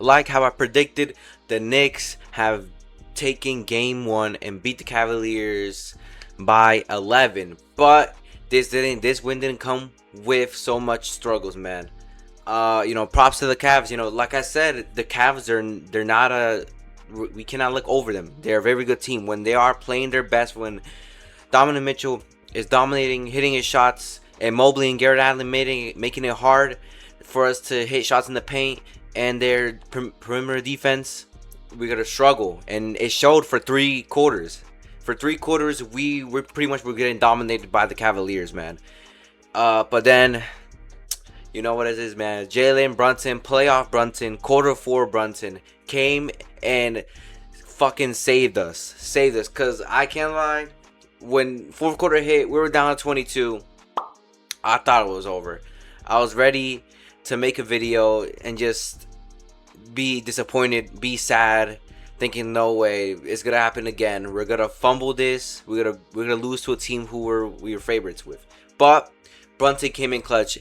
like how I predicted, the Knicks have taken game one and beat the Cavaliers by 11. But this win didn't come with so much struggles, man. Props to the Cavs. Like I said, the Cavs they're not a we cannot look over them. They're a very good team when they are playing their best. When Donovan Mitchell is dominating, hitting his shots, and Mobley and Garrett Allen making it hard for us to hit shots in the paint, and their perimeter defense, we're gonna struggle, and it showed for 3 quarters. For 3 quarters, we're pretty much getting dominated by the Cavaliers, man. But then, you know what it is, man. Jalen Brunson, playoff Brunson, quarter four Brunson came and fucking saved us. Cause I can't lie. When fourth quarter hit, we were down to 22. I thought it was over. I was ready to make a video and just be disappointed, be sad, thinking no way it's gonna happen again. We're gonna fumble this. We're gonna lose to a team who we were favorites with. But Brunson came in clutch,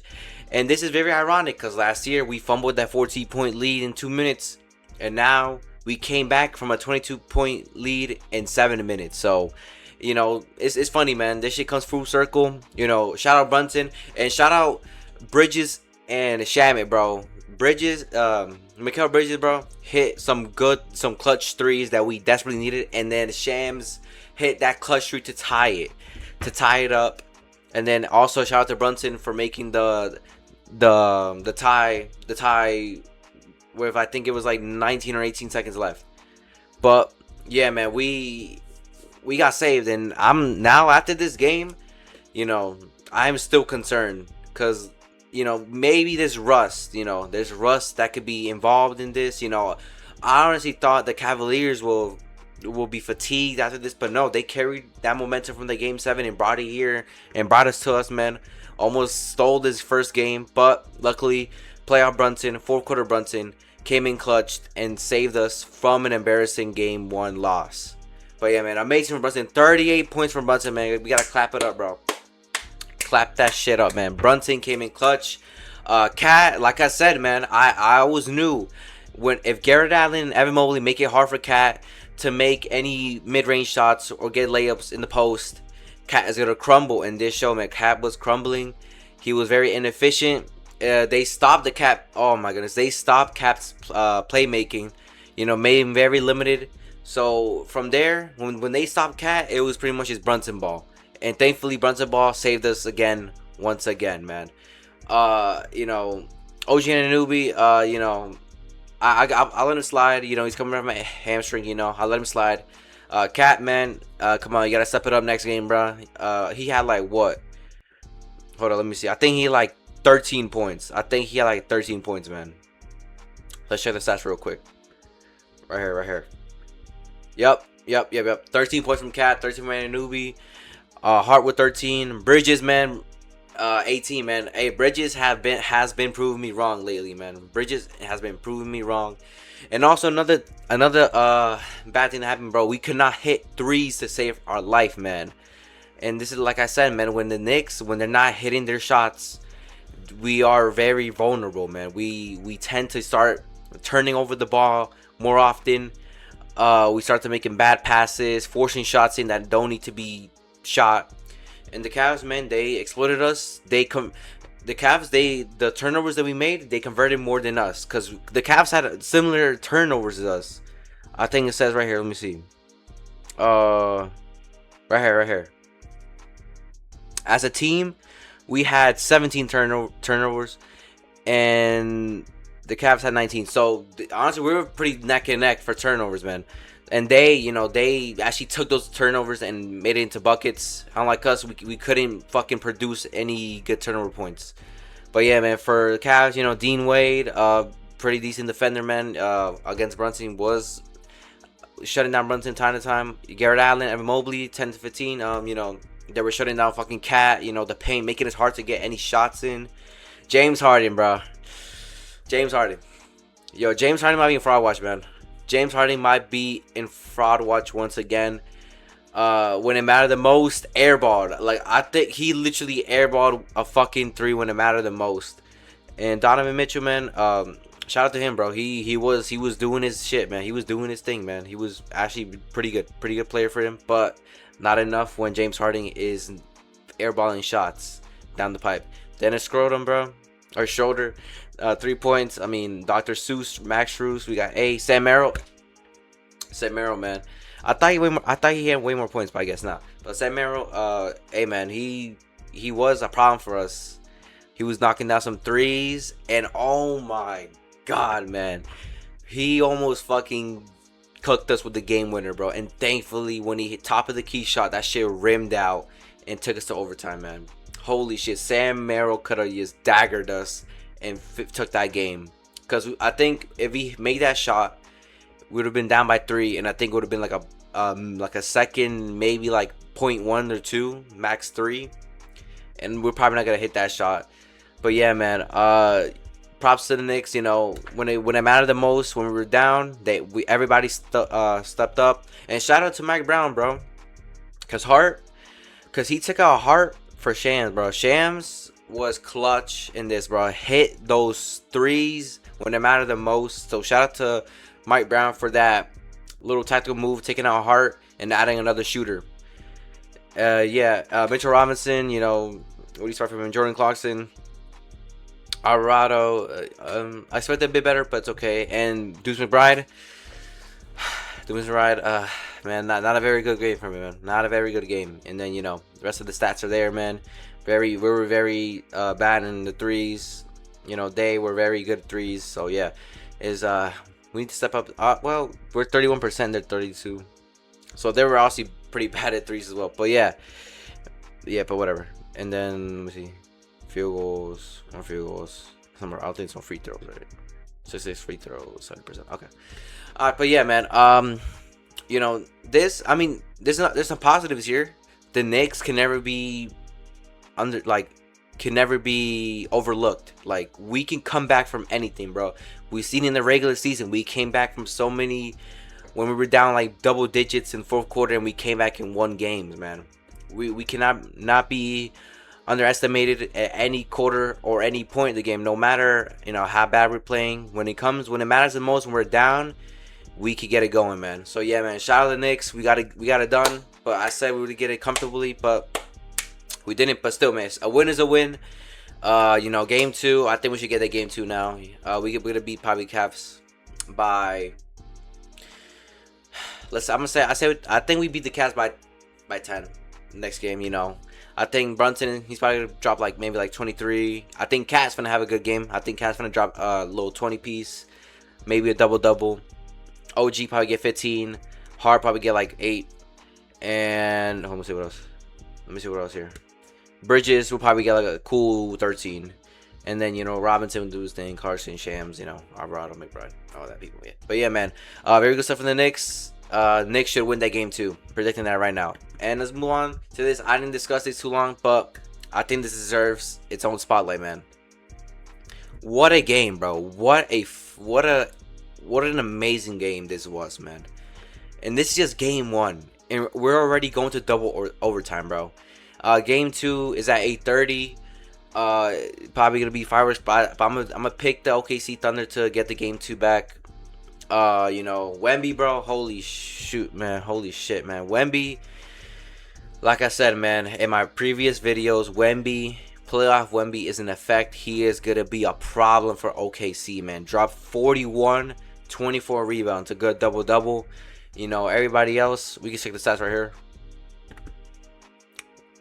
and this is very ironic because last year we fumbled that 14-point lead in 2 minutes, and now we came back from a 22-point lead in 7 minutes. So, it's funny, man. This shit comes full circle. Shout out Brunson and shout out Bridges and Shamit, bro. Mikal Bridges, bro, hit some clutch threes that we desperately needed, and then Shams hit that clutch three to tie it up, and then also shout out to Brunson for making the tie with, I think it was like 19 or 18 seconds left. But yeah, man, we got saved, and I'm now after this game, I'm still concerned because maybe there's rust. There's rust that could be involved in this. I honestly thought the Cavaliers will be fatigued after this, but no, they carried that momentum from the game 7 and brought it here and brought us to us, man. Almost stole this first game, but luckily, playoff Brunson, fourth quarter Brunson came in clutch and saved us from an embarrassing game 1 loss. But yeah, man, amazing from Brunson. 38 points from Brunson, man. We gotta clap it up, bro. Clap that shit up, man. Brunson came in clutch. Cat, like I said, man, I always knew if Garrett Allen and Evan Mobley make it hard for Cat to make any mid-range shots or get layups in the post, Cat is gonna crumble. In this show, man, Cat was crumbling. He was very inefficient. They stopped the Cat. Oh my goodness, they stopped Cat's playmaking. Made him very limited. So from there, when they stopped Cat, it was pretty much his Brunson ball. And thankfully, Brunson ball saved us once again, man. OG Anunoby, I'll let him slide. He's coming from a hamstring. I'll let him slide. Cat, man, come on, you gotta step it up next game, bro. He had like what? Hold on, let me see. I think he had like 13 points. Man. Let's check the stats real quick. Right here. Yep. 13 points from Cat, 13 from Anunoby. Hart with 13. Bridges, man, 18, man. Hey, Bridges has been proving me wrong lately, man. Bridges has been proving me wrong. And also another bad thing that happened, bro. We could not hit threes to save our life, man. And this is like I said, man. When the Knicks, when they're not hitting their shots, we are very vulnerable, man. We tend to start turning over the ball more often. We start to making bad passes, forcing shots in that don't need to be shot. And the Cavs, man, they exploited us. The turnovers that we made, they converted more than us, because the Cavs had similar turnovers as us. I think it says right here, let me see. Right here. As a team, we had 17 turnovers, and the Cavs had 19. So honestly, we were pretty neck and neck for turnovers, man. And they actually took those turnovers and made it into buckets. Unlike us, we couldn't fucking produce any good turnover points. But yeah, man, for the Cavs, Dean Wade, pretty decent defender, man. Against Brunson, was shutting down Brunson time to time. Garrett Allen, Evan Mobley, 10 to 15. They were shutting down fucking Cat. The paint, making it hard to get any shots in. James Harden, bro. James Harden might be in fraud watch, man. James Harden might be in fraud watch once again. When it mattered the most, airballed. Like, I think he literally airballed a fucking 3 when it mattered the most. And Donovan Mitchell, man, Shout out to him, bro. He was doing his shit, man. He was doing his thing, man. He was actually pretty good player for him, but not enough when James Harden is airballing shots down the pipe. Dennis Scrotum, bro, or Schroeder, 3 points. I mean, Dr. Seuss, Max Strus. We got Sam Merrill. Sam Merrill, man. I thought he had way more points, but I guess not. But Sam Merrill, hey man, he was a problem for us. He was knocking down some threes, and oh my god, man, he almost fucking cooked us with the game winner, bro. And thankfully, when he hit top of the key shot, that shit rimmed out and took us to overtime, man. Holy shit, Sam Merrill could have just daggered us and took that game. Because I think if he made that shot, we would have been down by 3, and I think it would have been like a second, maybe like 0.1 or 2, max 3, and we're probably not gonna hit that shot. But yeah, man, props to the Knicks. You know, when it mattered the most, when we were down, everybody stepped up. And shout out to Mike Brown, bro, cause he took out Hart for Shams, bro. Shams was clutch in this, bro. Hit those threes when it mattered the most. So shout out to Mike Brown for that little tactical move, taking out Hart and adding another shooter. Mitchell Robinson, you know, what do you start from him? Jordan Clarkson, Alvarado. I expected a bit better, but it's okay. And Deuce McBride. Man, not a very good game for me, man. Not a very good game. And then, you know, the rest of the stats are there, man. We were very bad in the threes. You know, they were very good threes. So yeah, we need to step up. Well, we're 31%, they're 32. So they were also pretty bad at threes as well. But yeah, but whatever. And then let me see, more field goals. I'll take some free throws, right? 6 free throws, 70%. Okay. But yeah, man. You know, there's some positives here. The Knicks can never be overlooked. Like, we can come back from anything, bro. We've seen in the regular season, we came back from so many, when we were down like double digits in fourth quarter, and we came back and won games, man. We cannot not be underestimated at any quarter or any point in the game, no matter, you know, how bad we're playing. When it matters the most, when we're down, we could get it going, man. So yeah, man, shout out to the Knicks. We got it done. But I said we would get it comfortably, but we didn't. But still, man, a win is a win. You know, game 2. I think we should get that game 2 now. We're gonna beat probably Cavs by. I think we beat the Cavs by 10 next game. You know, I think Brunson, he's probably gonna drop like maybe like 23. I think Cat's gonna have a good game. I think Cat's gonna drop a little 20 piece, maybe a double. OG probably get 15. Hart probably get like 8. And let me see what else here. Bridges will probably get like a cool 13. And then, you know, Robinson will do his thing. Carson, Shams, you know, Alvarado, McBride, all that people. Yeah. But yeah, man, very good stuff from the Knicks. Knicks should win that game too. Predicting that right now. And let's move on to this. I didn't discuss this too long, but I think this deserves its own spotlight, man. What a game, bro. What an amazing game this was, man. And this is just game 1, and we're already going to double or overtime, bro. Game 2 is at 8:30. Probably gonna be fireworks, but I'm gonna pick the OKC Thunder to get the game 2 back. You know, Wemby, bro. Holy shit, man. Wemby. Like I said, man, in my previous videos, playoff Wemby is in effect. He is gonna be a problem for OKC, man. Dropped 41, 24 rebounds, a good double. You know, everybody else, we can check the stats right here.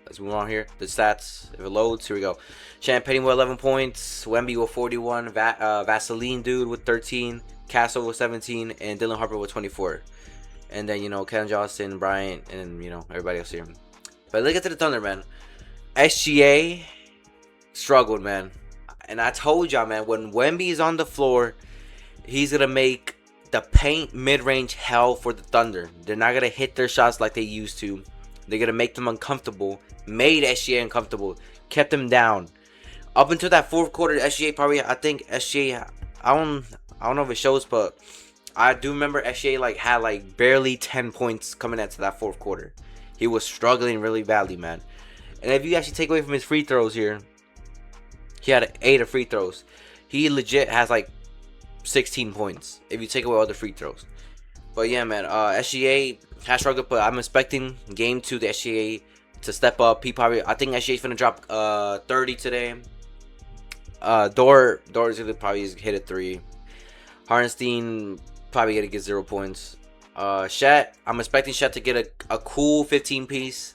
Let's move on here. The stats, if it loads, here we go. Champagne with 11 points, Wemby with 41, Vaseline dude with 13, Castle with 17, and Dylan Harper with 24. And then, you know, Ken Johnson, Bryant, and, you know, everybody else here. But look at the Thunder, man. SGA struggled, man. And I told y'all, man, when Wemby is on the floor, he's going to make the paint mid-range hell for the Thunder. They're not going to hit their shots like they used to. They're going to make them uncomfortable. Made SGA uncomfortable. Kept him down. Up until that fourth quarter, SGA, I don't know if it shows, but I do remember SGA had barely 10 points coming into that fourth quarter. He was struggling really badly, man. And if you actually take away from his free throws here, he had 8 of free throws. He legit has 16 points if you take away all the free throws. But yeah, man, SGA has struggled, but I'm expecting game 2 the SGA to step up. I think SGA's gonna drop 30 today. Dor's gonna probably hit a 3. Hartenstein probably gonna get 0 points. Shet, I'm expecting Shet to get a cool 15 piece.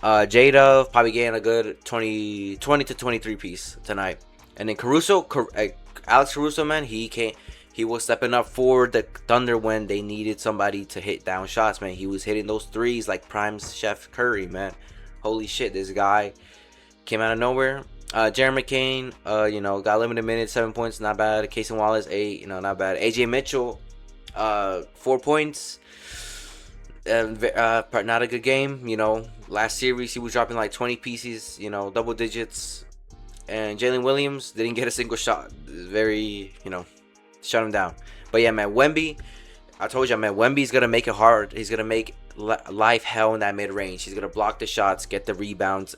Jada probably getting a good 20 to 23 piece tonight. And then Alex Caruso, man, he was stepping up for the Thunder when they needed somebody to hit down shots, man. He was hitting those threes like prime Chef Curry, man. Holy shit, this guy came out of nowhere. Jaron McCain, got limited minutes, 7 points, not bad. Casey Wallace, 8, not bad. AJ Mitchell, 4 points. Not a good game. Last series he was dropping like 20 pieces, double digits. And Jalen Williams didn't get a single shot. Very, shut him down. But yeah, man, Wemby, I told you, man, Wemby's gonna make it hard. He's gonna make life hell in that mid range. He's gonna block the shots, get the rebounds,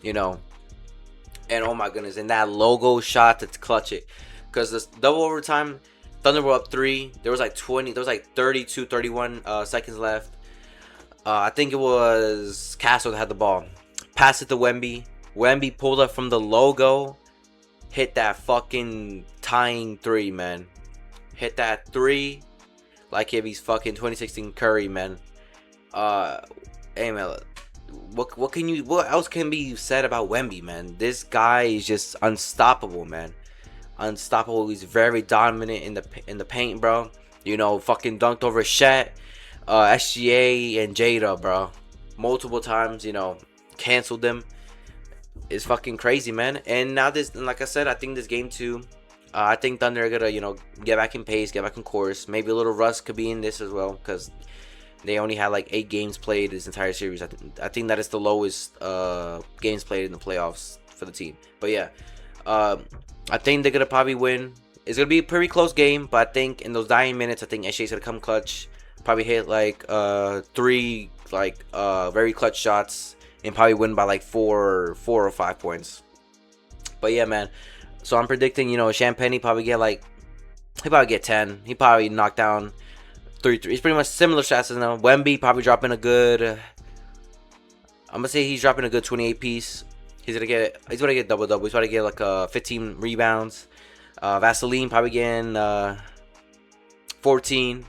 and oh my goodness, and that logo shot to clutch it. Because this double overtime, Thunder were up 3. There was like 32, 31 seconds left. I think it was Castle that had the ball. Pass it to Wemby. Wemby pulled up from the logo. Hit that fucking tying 3, man. Hit that 3 like if he's fucking 2016 Curry, man. Hey, man. What else can be said about Wemby, man? This guy is just unstoppable, man. Unstoppable. He's very dominant in the paint, bro. Fucking dunked over Shet, SGA and Jada, bro. Multiple times, canceled them. It's fucking crazy, man. And now like I said, I think this game 2, I think Thunder are gonna, get back in pace, get back in course. Maybe a little rust could be in this as well, because they only had like 8 games played this entire series. I think that is the lowest games played in the playoffs for the team. But yeah, I think they're gonna probably win. It's gonna be a pretty close game, but I think in those dying minutes, I think SGA's gonna come clutch. Probably hit like 3 very clutch shots and probably win by like 4 or 5 points. But yeah, man. So I'm predicting, Champagne probably get 10. He probably knocked down 3 3. He's pretty much similar stats as now. Wemby probably dropping a good. I'm gonna say he's dropping a good 28 piece. He's gonna get double. He's gonna get like 15 rebounds. Vaseline probably getting 14.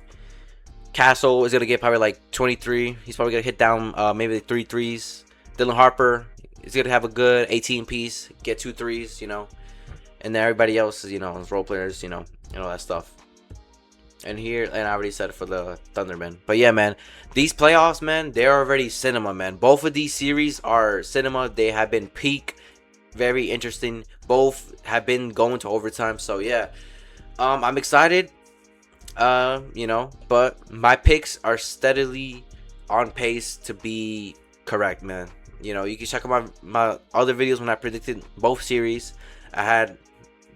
Castle is gonna get probably like 23. He's probably gonna hit down maybe 3 threes. Dylan Harper is gonna have a good 18 piece, get 2 threes, and then everybody else is role players, that stuff. And I already said it for the Thundermen. But yeah, man, these playoffs, man, they're already cinema, man. Both of these series are cinema. They have been peak, very interesting. Both have been going to overtime. So yeah, I'm excited. But my picks are steadily on pace to be correct, man. You can check out my other videos when I predicted both series. I had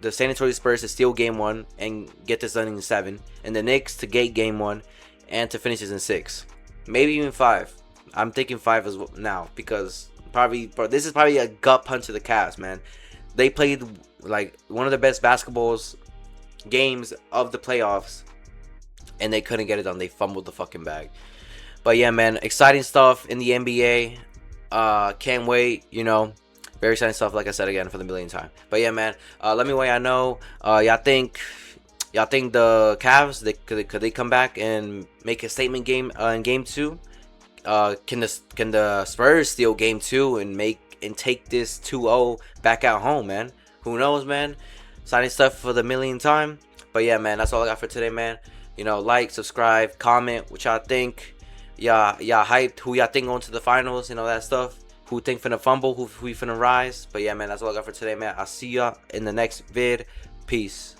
the San Antonio Spurs to steal game 1 and get this done in 7, and the Knicks to gate game 1 and to finish this in 6, maybe even 5. I'm thinking 5 as well now, because this is probably a gut punch to the Cavs, man. They played like one of the best basketballs games of the playoffs, and they couldn't get it done. They fumbled the fucking bag. But yeah, man, exciting stuff in the NBA. Can't wait, very exciting stuff, like I said again for the millionth time. But yeah, man, let me know what y'all know. Y'all think the Cavs, could they come back and make a statement game in game 2? Can the Spurs steal game 2 and take this 2-0 back at home, man? Who knows, man? Exciting stuff for the millionth time. But yeah, man, that's all I got for today, man. Like, subscribe, comment what y'all think. Y'all hyped? Who y'all think going to the finals? That stuff. Who think finna fumble? Who finna rise? But yeah, man, that's all I got for today, man. I'll see y'all in the next vid. Peace.